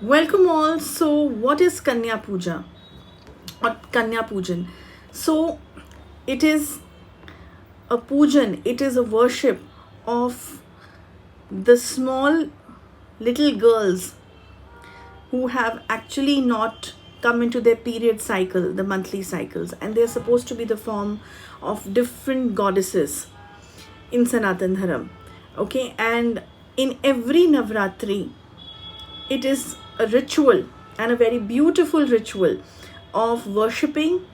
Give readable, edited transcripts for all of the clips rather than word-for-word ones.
Welcome all. So, what is Kanya Puja or Kanya Pujan? So, it is a pujan, it is a worship of the small little girls who have actually not come into their period cycle, the monthly cycles, and they're supposed to be the form of different goddesses in Sanatan Dharam. Okay, and in every Navratri, it is a ritual and a very beautiful ritual of worshipping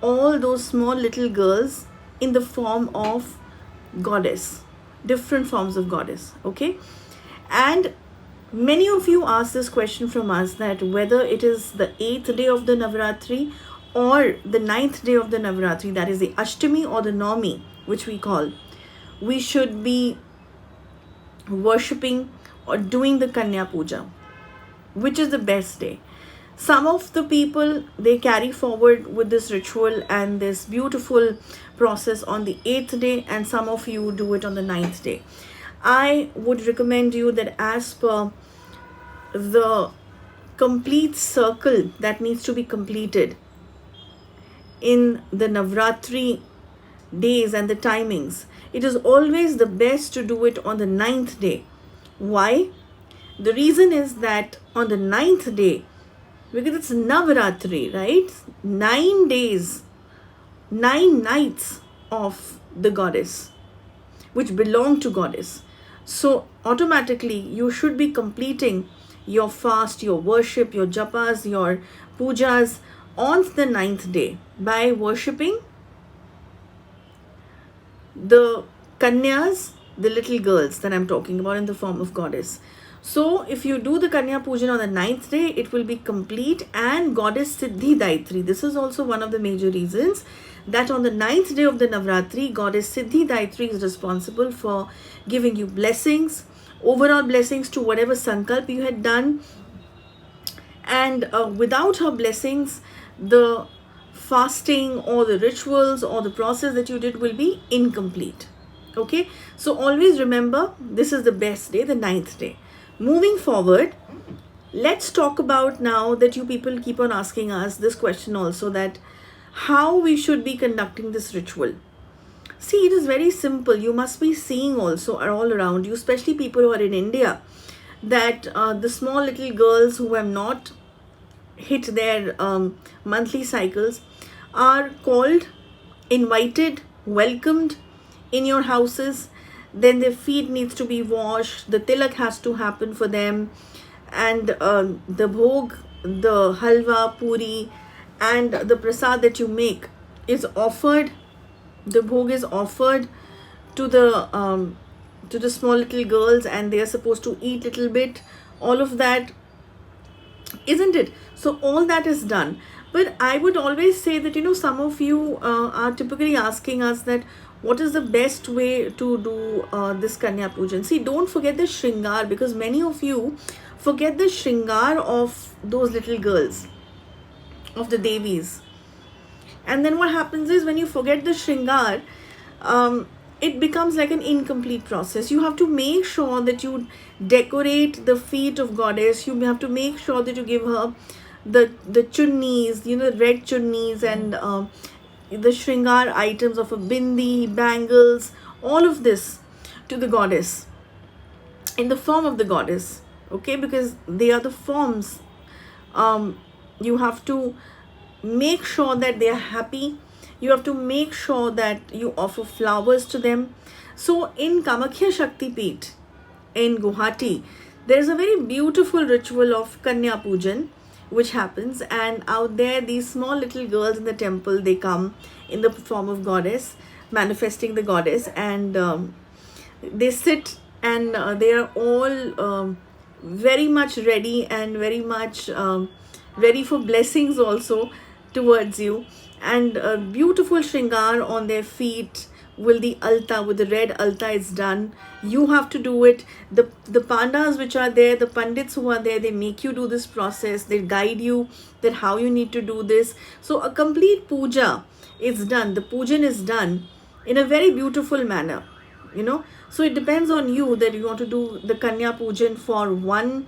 all those small little girls in the form of goddess, different forms of goddess. Okay, and many of you ask this question from us that whether it is the 8th day of the Navratri or the 9th day of the Navratri, that is the Ashtami or the Navami, which we call, we should be worshipping or doing the Kanya Puja. Which is the best day? Some of the people, they carry forward with this ritual and this beautiful process on the 8th day, and some of you do it on the 9th day. I would recommend you that as per the complete circle that needs to be completed in the Navratri days and the timings, it is always the best to do it on the 9th day. Why? The reason is that on the 9th day, because it's Navratri, right? 9 days, 9 nights of the goddess, which belong to goddess. So automatically you should be completing your fast, your worship, your japas, your pujas on the 9th day by worshipping the kanyas, the little girls that I'm talking about in the form of goddess. So if you do the Kanya Pujan on the 9th day, it will be complete, and goddess Siddhi Daitri. This is also one of the major reasons that on the 9th day of the Navratri, goddess Siddhi Daitri is responsible for giving you blessings, overall blessings to whatever sankalp you had done. And without her blessings, the fasting or the rituals or the process that you did will be incomplete. Okay, so always remember this is the best day, the 9th day. Moving forward, let's talk about now that you people keep on asking us this question also, that how we should be conducting this ritual. See, it is very simple. You must be seeing also all around you, especially people who are in India, that the small little girls who have not hit their monthly cycles are called, invited, welcomed in your houses. Then their feet needs to be washed, the tilak has to happen for them, and the bhog, the halwa, puri, and the prasad that you make is offered. The bhog is offered to the small little girls, and they are supposed to eat little bit. All of that, isn't it? So all that is done. But I would always say that, some of you are typically asking us that what is the best way to do this Kanya Pujan. See, don't forget the shringar, because many of you forget the shringar of those little girls, of the devis. And then what happens is, when you forget the shringar, it becomes like an incomplete process. You have to make sure that you decorate the feet of goddess. You have to make sure that you give her the chunnis, red chunnis, and the shringar items of a bindi, bangles, all of this to the goddess in the form of the goddess. Okay, because they are the forms. You have to make sure that they are happy. You have to make sure that you offer flowers to them. So in Kamakhya Shakti Peeth in Guwahati, there is a very beautiful ritual of Kanya Pujan which happens, and out there these small little girls in the temple, they come in the form of goddess, manifesting the goddess, and they sit, and they are all very much ready, and very much ready for blessings also towards you, and a beautiful shringar on their feet. Will the alta, with the red alta, is done. You have to do it. The pandas which are there, the pandits who are there, they make you do this process. They guide you that how you need to do this. So a complete puja is done. The pujan is done in a very beautiful manner. So it depends on you that you want to do the Kanya Pujan for one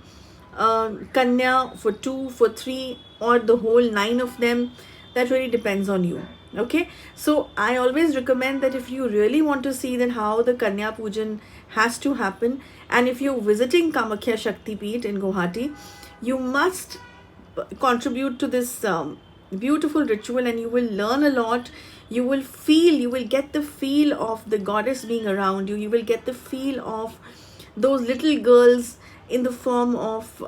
Kanya, for 2, for 3, or the whole 9 of them. That really depends on you. Okay, so I always recommend that if you really want to see that how the Kanya Pujan has to happen, and if you're visiting Kamakhya Shakti Peeth in Guwahati, you must contribute to this beautiful ritual, and you will learn a lot. You will get the feel of the goddess being around you. You will get the feel of those little girls in the form of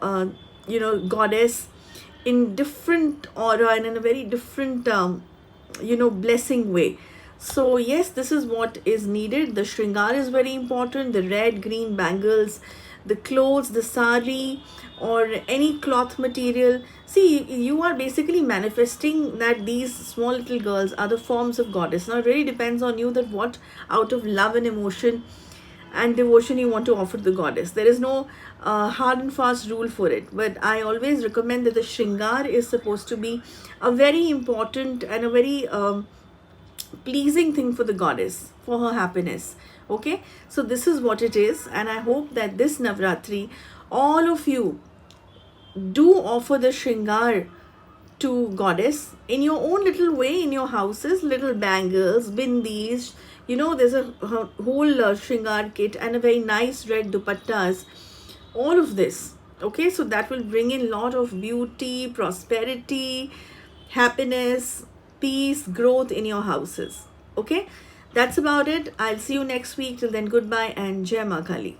goddess, in different aura and in a very different blessing way. So yes, this is what is needed. The shringar is very important. The red green bangles, the clothes, the sari, or any cloth material. See, you are basically manifesting that these small little girls are the forms of goddess. Now it really depends on you that what out of love and emotion and devotion you want to offer to the goddess. There is no hard and fast rule for it, but I always recommend that the shringar is supposed to be a very important and a very pleasing thing for the goddess, for her happiness. Okay, so this is what it is, and I hope that this Navratri, all of you do offer the shringar to goddess in your own little way in your houses. Little bangles, bindis, there's a whole shringar kit and a very nice red dupattas, all of this. Okay, so that will bring in lot of beauty, prosperity, happiness, peace, growth in your houses. Okay, that's about it. I'll see you next week. Till then, goodbye and Jai Ma Kali.